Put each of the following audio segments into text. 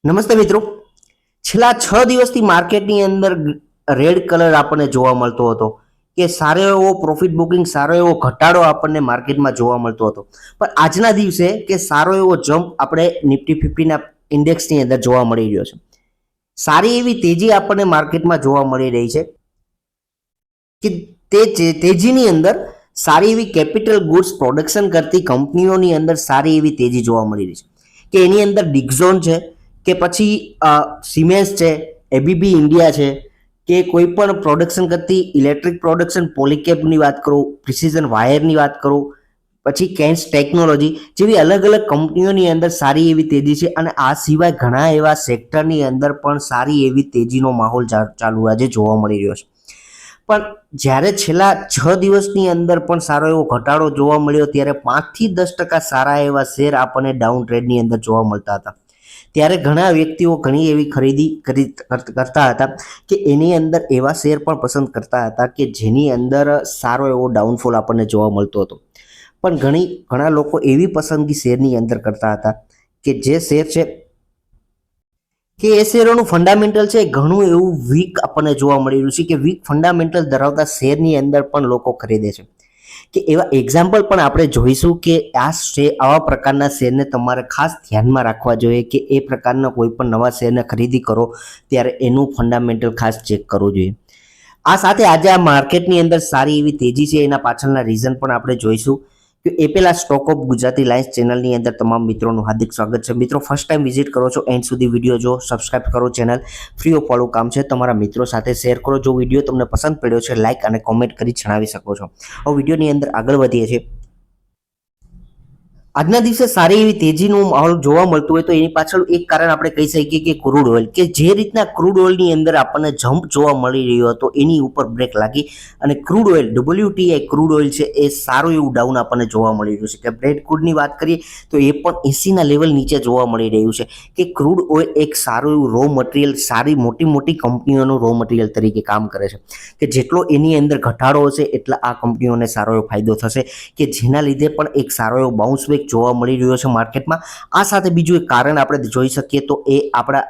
નમસ્તે મિત્રો, છેલ્લા 6 દિવસથી માર્કેટની અંદર રેડ કલર આપણને જોવા મળતો હતો કે સારો એવો પ્રોફિટ બુકિંગ, સારો એવો ઘટાડો આપણને માર્કેટમાં જોવા મળતો હતો. પણ આજના દિવસે કે સારો એવો જમ્પ આપણે નિફ્ટી 50ના ઇન્ડેક્સની અંદર જોવા મળી રહ્યો છે. સારી એવી તેજી આપણને માર્કેટમાં જોવા મળી રહી છે કે તે તેજીની અંદર સારી એવી કેપિટલ ગુડ્સ પ્રોડક્શન કરતી કંપનીઓની અંદર સારી એવી તેજી જોવા મળી રહી છે કે એની અંદર ડિક્ઝોન છે કે પછી સિમેન્સ છે, એબીબી ઇન્ડિયા છે કે કોઈ પણ પ્રોડક્શન કરતી ઇલેક્ટ્રિક પ્રોડક્શન પોલીકેબની વાત કરું, પ્રિસિઝન વાયરની વાત કરું, પછી કેન્સ ટેકનોલોજી જેવી અલગ અલગ કંપનીઓની અંદર સારી એવી તેજી છે. અને આ સિવાય ઘણા એવા સેક્ટરની અંદર પણ સારી એવી તેજીનો માહોલ ચાલુ આજે જોવા મળી રહ્યો છે. પણ જ્યારે છેલ્લા 6 દિવસની અંદર પણ સારો એવો ઘટાડો જોવા મળ્યો ત્યારે 5 થી 10% સારા એવા શેર આપણને ડાઉન ટ્રેડની અંદર જોવા મળતા હતા. ત્યારે ઘણા વ્યક્તિઓ ઘણી એવી ખરીદી કરતા હતા કે એની અંદર એવા શેર પણ પસંદ કરતા હતા કે જેની અંદર સારો એવો ડાઉનફોલ આપણને જોવા મળતો હતો. પણ ઘણા લોકો એવી પસંદગી શેરની અંદર કરતા હતા કે જે શેર છે કે એ શેરોનું ફંડામેન્ટલ છે ઘણું એવું વીક આપણને જોવા મળી રહ્યું છે કે વીક ફંડામેન્ટલ ધરાવતા શેરની અંદર પણ લોકો ખરીદે છે. કે એવા એક્ઝામ્પલ પણ આપણે જોઈશું કે આવા પ્રકારના શેરને તમારે ખાસ ધ્યાનમાં રાખવા જોઈએ કે એ પ્રકારના કોઈ પણ નવા શેરને ખરીદી કરો ત્યારે એનું ફંડામેન્ટલ ખાસ ચેક કરવું જોઈએ. આ સાથે આજે આ માર્કેટની અંદર સારી એવી તેજી છે એના પાછળના રીઝન પણ આપણે જોઈશું કે એ પહેલા સ્ટોક ઓફ ગુજરાતી લાઇન્સ ચેનલની અંદર તમામ મિત્રોનું હાર્દિક સ્વાગત છે. મિત્રો ફર્સ્ટ ટાઈમ વિઝિટ કરો છો, એન્ડ સુધી વિડીયો જો, સબસ્ક્રાઇબ કરો ચેનલ, ફ્રી ઓફ ફોલો કામ છે, તમારા મિત્રો સાથે શેર કરો. જો વિડીયો તમને પસંદ પડ્યો છે લાઇક અને કોમેન્ટ કરી જણાવી શકો છો. હવે વિડીયોની અંદર આગળ વધીએ છીએ. આજના દિવસે સારી એવી તેજીનું માહોલ જોવા મળતું હોય તો એની પાછળ એક કારણ આપણે કહી શકીએ કે ક્રૂડ ઓઇલ, કે જે રીતના ક્રૂડ ઓઇલની અંદર આપણને જમ્પ જોવા મળી રહ્યો હતો એની ઉપર બ્રેક લાગી અને crude oil WTI crude oil છે એ સારું એવું ડાઉન આપણને જોવા મળી રહ્યું છે. કે બ્રેડ ક્રૂડની વાત કરીએ તો એ પણ 80ના લેવલ નીચે જોવા મળી રહ્યું છે કે ક્રૂડ ઓઇલ એક સારું એવું રો મટીરિયલ, સારી મોટી કંપનીઓનું રો મટીરિયલ તરીકે કામ કરે છે કે જેટલો એની અંદર ઘટાડો હશે એટલા આ કંપનીઓને સારો એવો ફાયદો થશે કે જેના લીધે પણ એક સારો એવો બાઉન્સ બેક જોવા મળી રહ્યો છે માર્કેટમાં. આ સાથે બીજું એક કારણ આપણે જોઈ શકીએ તો એ આપણા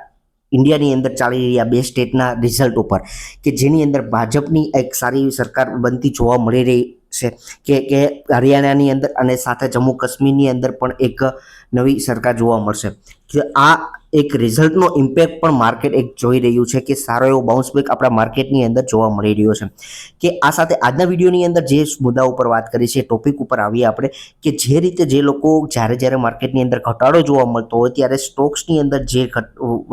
ઇન્ડિયાની અંદર ચાલી રહ્યા 2 સ્ટેટના રિઝલ્ટ ઉપર કે જેની અંદર ભાજપની એક સારી એવી સરકાર બનતી જોવા મળી રહી છે કે હરિયાણાની અંદર અને સાથે જમ્મુ કાશ્મીરની અંદર પણ એક નવી સરકાર જોવા મળશે. કે આ એક રિઝલ્ટનો ઇમ્પેક્ટ પણ માર્કેટ એક જોઈ રહ્યું છે કે સારો એવો બાઉન્સ બેક આપણા માર્કેટની અંદર જોવા મળી રહ્યો છે. કે આ સાથે આજના વિડીયોની અંદર જે મુદ્દા ઉપર વાત કરી છે, ટોપિક ઉપર આવીએ આપણે કે જે રીતે જે લોકો જ્યારે માર્કેટની અંદર ઘટાડો જોવા મળતો હોય ત્યારે સ્ટોક્સની અંદર જે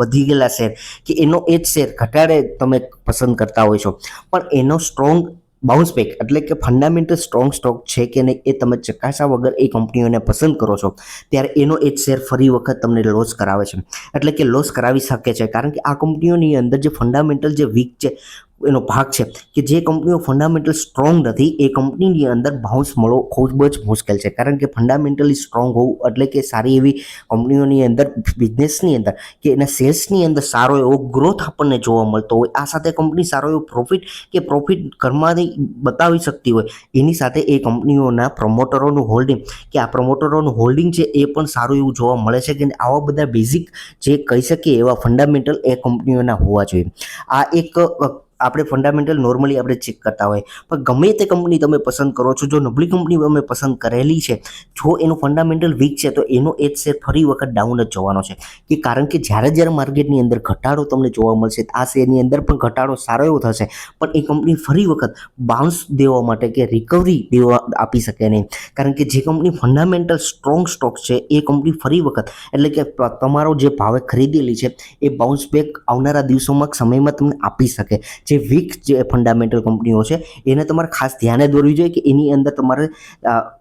વધી ગયેલા શેર કે એનો એ જ શેર ઘટાડે તમે પસંદ કરતા હોય છો, પણ એનો સ્ટ્રોંગ બાઉન્સ બેક એટલે કે ફંડામેન્ટલ સ્ટ્રોંગ સ્ટોક છે કે નહીં એ તમે ચકાસ્યા વગર એ કંપનીઓને પસંદ કરો છો ત્યારે એનો એ જ શેર ફરી વખત તમને લોસ કરાવે છે, એટલે કે લોસ કરાવી શકે છે. કારણ કે આ કંપનીઓની અંદર જે ફંડામેન્ટલ જે વીક છે એનો ભાગ છે કે જે કંપનીઓ ફંડામેન્ટલ સ્ટ્રોંગ નથી એ કંપનીની અંદર બાઉન્સ મળવો ખૂબ જ મુશ્કેલ છે. કારણ કે ફંડામેન્ટલી સ્ટ્રોંગ હોવું એટલે કે સારી એવી કંપનીઓની અંદર બિઝનેસની અંદર કે એના સેલ્સની અંદર સારો એવો ગ્રોથ આપણને જોવા મળતો હોય, આ સાથે કંપની સારો એવો પ્રોફિટ ઘરમાંથી બતાવી શકતી હોય, એની સાથે એ કંપનીઓના પ્રમોટરોનું હોલ્ડિંગ કે આ પ્રમોટરોનું હોલ્ડિંગ છે એ પણ સારું એવું જોવા મળે છે કે આવા બધા બેઝિક જે કહી શકીએ એવા ફંડામેન્ટલ એ કંપનીઓના હોવા જોઈએ. આ એક આપણે ફંડામેન્ટલ નોર્મલી આપણે ચેક કરતા હોય, પણ ગમે તે કંપની તમે પસંદ કરો છો, જો નબળી કંપની તમે પસંદ કરેલી છે, જો એનું ફંડામેન્ટલ વીક છે તો એનો એ જ શેર ફરી વખત ડાઉન જ જવાનો છે. કે કારણ કે જ્યારે માર્કેટની અંદર ઘટાડો તમને જોવા મળશે આ શેરની અંદર પણ ઘટાડો સારો એવો થશે, પણ એ કંપની ફરી વખત બાઉન્સ દેવા માટે કે રિકવરી આપી શકે નહીં. કારણ કે જે કંપની ફંડામેન્ટલ સ્ટ્રોંગ સ્ટોક છે એ કંપની ફરી વખત એટલે કે તમારો જે ભાવે ખરીદેલી છે એ બાઉન્સ બેક આવનારા દિવસોમાં સમયમાં તમને આપી શકે. જે વીક જે ફંડામેન્ટલ કંપનીઓ છે એને તમારે ખાસ ધ્યાને દોરવી જોઈએ કે એની અંદર તમારે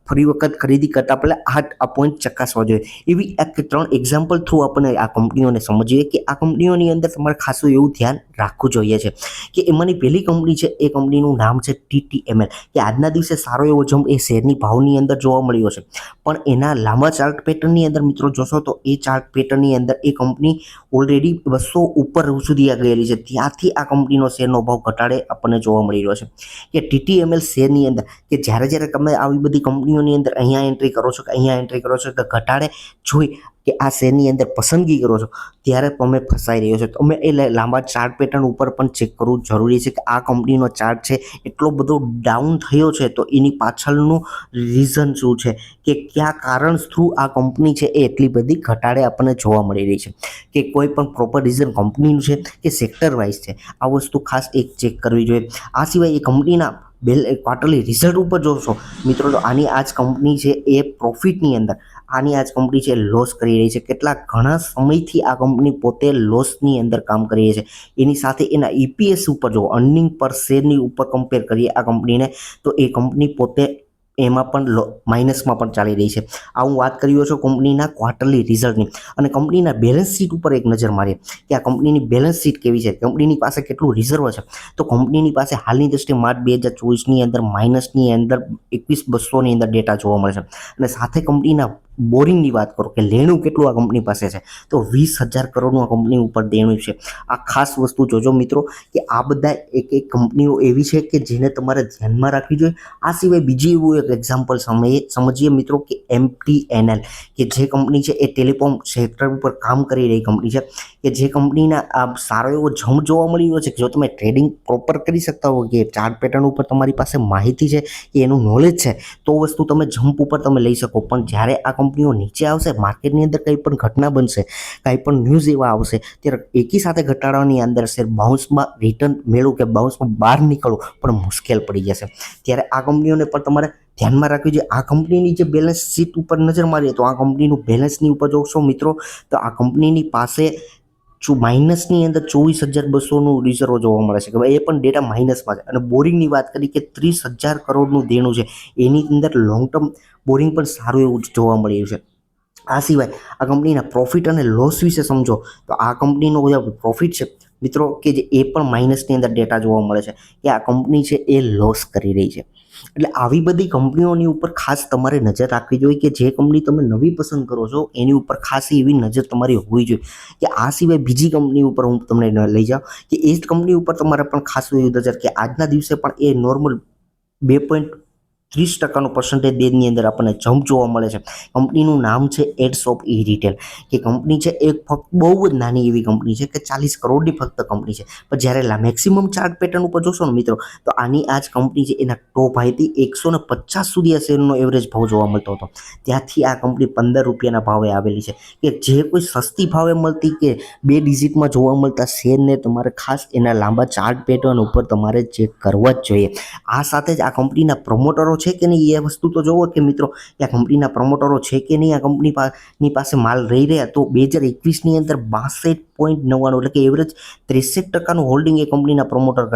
ફરી વખત ખરીદી કરતાં પહેલાં આ પોઈન્ટ ચકાસવા જોઈએ. એવી એક 3 એક્ઝામ્પલ થ્રુ આપણે આ કંપનીઓને સમજીએ કે આ કંપનીઓની અંદર તમારે ખાસું એવું ધ્યાન રાખવું જોઈએ છે. કે એમાંની પહેલી કંપની છે એ કંપનીનું નામ છે TTML કે આજના દિવસે સારો એવો જમ્પ એ શેરની ભાવની અંદર જોવા મળ્યો છે, પણ એના લાંબા ચાર્ટ પેટર્નની અંદર મિત્રો જોશો તો એ ચાર્ટ પેટર્નની અંદર એ કંપની ઓલરેડી 200 ઉપર સુધી ગયેલી છે. ત્યાંથી આ કંપનીનો શેરનો ભાવ ઘટાડે આપણને જોવા મળી રહ્યો છે. કે TTML શેરની અંદર કે જ્યારે તમે આવી બધી કંપનીઓ કંપનીઓની અંદર અહીંયા એન્ટ્રી કરો છો કે અહીંયા એન્ટ્રી કરો છો કે ઘટાડે જોઈ કે આ શેરની અંદર પસંદગી કરો છો ત્યારે તમે ફસાઈ રહ્યો છો. તમે એ લાંબા ચાર્ટ પેટર્ન ઉપર પણ ચેક કરવું જરૂરી છે કે આ કંપનીનો ચાર્ટ છે એટલો બધો ડાઉન થયો છે તો એની પાછળનું રીઝન શું છે, કે કયા કારણ થ્રુ આ કંપની છે એ એટલી બધી ઘટાડે આપણને જોવા મળી રહી છે, કે કોઈ પણ પ્રોપર રીઝન કંપનીનું છે કે સેક્ટર વાઇઝ છે. આ વસ્તુ ખાસ એક ચેક કરવી જોઈએ. આ સિવાય એ કંપનીના ક્વાર્ટરલી રિઝલ્ટ ઉપર જોશો મિત્રો તો આની આ જ કંપની છે એ પ્રોફિટની અંદર આની આ જ કંપની છે લોસ કરી રહી છે. કેટલા ઘણા સમયથી આ કંપની પોતે લોસની અંદર કામ કરી રહી છે. એની સાથે એના EPS ઉપર જો અર્નિંગ પર શેરની ઉપર કમ્પેર કરીએ આ કંપનીને તો એ કંપની પોતે એમાં પણ માઇનસમાં પણ ચાલી રહી છે. આ હું વાત કરી રહ્યો છું કંપનીના ક્વાર્ટરલી રિઝલ્ટની. અને કંપનીના બેલેન્સ શીટ ઉપર એક નજર મારીએ કે આ કંપનીની બેલેન્સ શીટ કેવી છે, કંપનીની પાસે કેટલું રિઝર્વ છે. તો કંપનીની પાસે હાલની દ્રષ્ટિએ માર્ચ 2024ની અંદર માઇનસની અંદર 21,200ની અંદર ડેટા જોવા મળે છે. અને સાથે કંપનીના બોરિંગની વાત કરો કે લેણું કેટલું આ કંપની પાસે છે તો 20,000 કરોડનું આ કંપની ઉપર દેણું છે. આ ખાસ વસ્તુ જોજો મિત્રો કે આ બધા એક એક કંપનીઓ એવી છે કે જેને તમારે ધ્યાનમાં રાખવી જોઈએ. આ સિવાય બીજી એવું એક એક્ઝામ્પલ સમજીએ મિત્રો કે MTNL કે જે કંપની છે એ ટેલિકોમ સેક્ટર ઉપર કામ કરી રહી કંપની છે, કે જે કંપનીના આ સારો એવો જમ્પ જોવા મળી રહ્યો છે કે જો તમે ટ્રેડિંગ પ્રોપર કરી શકતા હો કે ચાર્ટ પેટર્ન ઉપર તમારી પાસે માહિતી છે કે એનું નોલેજ છે તો વસ્તુ તમે જમ્પ ઉપર તમે લઈ શકો. પણ જ્યારે આ કંપનીઓ નીચે આવશે, માર્કેટની અંદર કંઈ પણ ઘટના બનશે, કંઈ પણ ન્યૂઝ એવા આવશે ત્યારે એકી સાથે ઘટાડાની અંદર શેર બાઉન્સમાં રિટર્ન મેળવું કે બાઉન્સમાં બહાર નીકળવું પણ મુશ્કેલ પડી જશે. ત્યારે આ કંપનીઓને પણ તમારે ધ્યાનમાં રાખવી જોઈએ. આ કંપનીની જે બેલેન્સ શીટ ઉપર નજર મારીએ તો આ કંપનીનું બેલેન્સની ઉપર જોશો મિત્રો તો આ કંપનીની પાસે માઇનસની અંદર 24,200નું રિઝર્વ જોવા મળે છે કે ભાઈ એ પણ ડેટા માઇનસમાં છે. અને બોરિંગની વાત કરી કે 30,000 કરોડનું દેણું છે, એની અંદર લોંગ ટર્મ બોરિંગ પણ સારું એવું જોવા મળી રહ્યું છે. આ સિવાય આ કંપનીના પ્રોફિટ અને લોસ વિશે સમજો તો આ કંપનીનો જે પ્રોફિટ છે મિત્રો કે જે એ પણ માઇનસની અંદર ડેટા જોવા મળે છે કે આ કંપની છે એ લોસ કરી રહી છે. એટલે આવી બધી કંપનીઓની ઉપર ખાસ તમારે નજર રાખવી જોઈએ કે જે કંપની તમે નવી પસંદ કરો છો એની ઉપર ખાસ એવી નજર તમારી હોવી જોઈએ. કે આ સિવાય બીજી કંપની ઉપર હું તમને લઈ જાઉં કે એ જ કંપની ઉપર તમારે પણ ખાસ એવી નજર કે આજના દિવસે પણ એ નોર્મલ 2.30% પર્સન્ટેજ દેની અંદર આપણને જમ્પ જોવા મળે છે. કંપનીનું નામ છે એડ્સ ઓફ ઈ-રિટેલ કે કંપની છે એ ફક્ત બહુ જ નાની એવી કંપની છે કે 40 કરોડની ફક્ત કંપની છે. પણ જ્યારે મેક્સિમમ ચાર્ટ પેટર્ન ઉપર જોશો ને મિત્રો તો આની આ જ કંપની છે એના ટોપ હાઈથી 150 સુધી આ શેરનો એવરેજ ભાવ જોવા મળતો હતો. ત્યાંથી આ કંપની 15 રૂપિયાના ભાવે આવેલી છે કે જે કોઈ સસ્તી ભાવે મળતી કે 2 ડિજિટમાં જોવા મળતા શેરને તમારે ખાસ એના લાંબા ચાર્ટ પેટર્ન ઉપર તમારે ચેક કરવા જ જોઈએ. આ સાથે જ આ કંપનીના પ્રમોટરો છે કે નહીં એ વસ્તુ તો જોવો કે મિત્રો કે આ કંપનીના પ્રમોટરો છે કે નહીં આ કંપની પાસે માલ રહી રહ્યા તો 2021ની અંદર 62.99 એટલે કે એવરેજ 63% હોલ્ડિંગ એ કંપનીના પ્રમોટર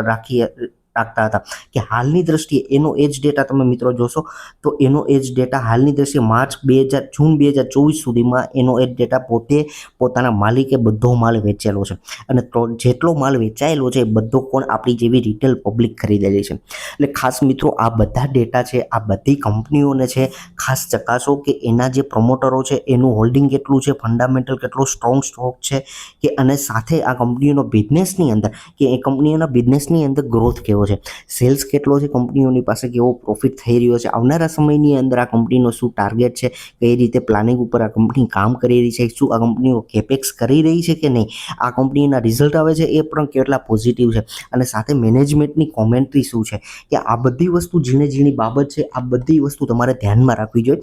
રાખતા હતા. કે હાલની દ્રષ્ટિએ એનો એજ ડેટા તમે મિત્રો જોશો તો એનો એજ ડેટા હાલની દ્રષ્ટિએ જૂન 2024 સુધીમાં એનો એજ ડેટા પોતાના માલિકે બધો માલ વેચેલો છે. અને જેટલો માલ વેચાયેલો છે એ બધો કોણ આપણી જેવી રિટેલ પબ્લિક ખરીદેલી છે. એટલે ખાસ મિત્રો આ બધા ડેટા છે આ બધી કંપનીઓને છે ખાસ ચકાસો કે એના જે પ્રમોટરો છે એનું હોલ્ડિંગ કેટલું છે, ફંડામેન્ટલ કેટલો સ્ટ્રોંગ સ્ટોક છે કે અને સાથે આ કંપનીઓનો બિઝનેસની અંદર કે એ કંપનીઓના બિઝનેસની અંદર ગ્રોથ કેવો છે, સેલ્સ કેટલો છે, કંપનીઓની પાસે કેવો પ્રોફિટ થઈ રહ્યો છે, આવનારા સમયની અંદર આ કંપનીનો શું ટાર્ગેટ છે, કઈ રીતે પ્લાનિંગ ઉપર આ કંપની કામ કરી રહી છે, શું આ કંપનીઓ કેપેક્સ કરી રહી છે કે નહીં, આ કંપનીના રિઝલ્ટ આવે છે એ પણ કેટલા પોઝિટિવ છે અને સાથે મેનેજમેન્ટની કોમેન્ટ્રી શું છે કે આ બધી વસ્તુ ઝીણી બાબત છે. આ બધી વસ્તુ તમારે ધ્યાનમાં રાખવી જોઈએ.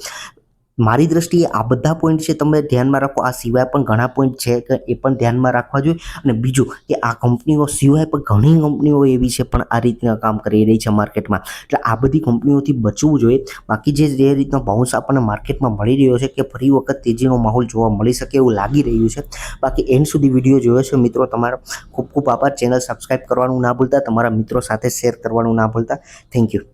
મારી દ્રષ્ટિએ આ બધા પોઈન્ટ છે તમે ધ્યાનમાં રાખો. આ સિવાય પણ ઘણા પોઈન્ટ છે કે એ પણ ધ્યાનમાં રાખવા જોઈએ. અને બીજું કે આ કંપનીઓ સિવાય પણ ઘણી કંપનીઓ એવી છે પણ આ રીતના કામ કરી રહી છે માર્કેટમાં. એટલે આ બધી કંપનીઓથી બચવું જોઈએ. બાકી જે રીતનો બાઉન્સ આપણને માર્કેટમાં મળી રહ્યો છે કે ફરી વખત તેજીનો માહોલ જોવા મળી શકે એવું લાગી રહ્યું છે. બાકી એન્ડ સુધી વિડીયો જોયો છે મિત્રો તમારો ખૂબ ખૂબ આભાર. ચેનલ સબસ્ક્રાઈબ કરવાનું ના ભૂલતા, તમારા મિત્રો સાથે શેર કરવાનું ના ભૂલતા. Thank you.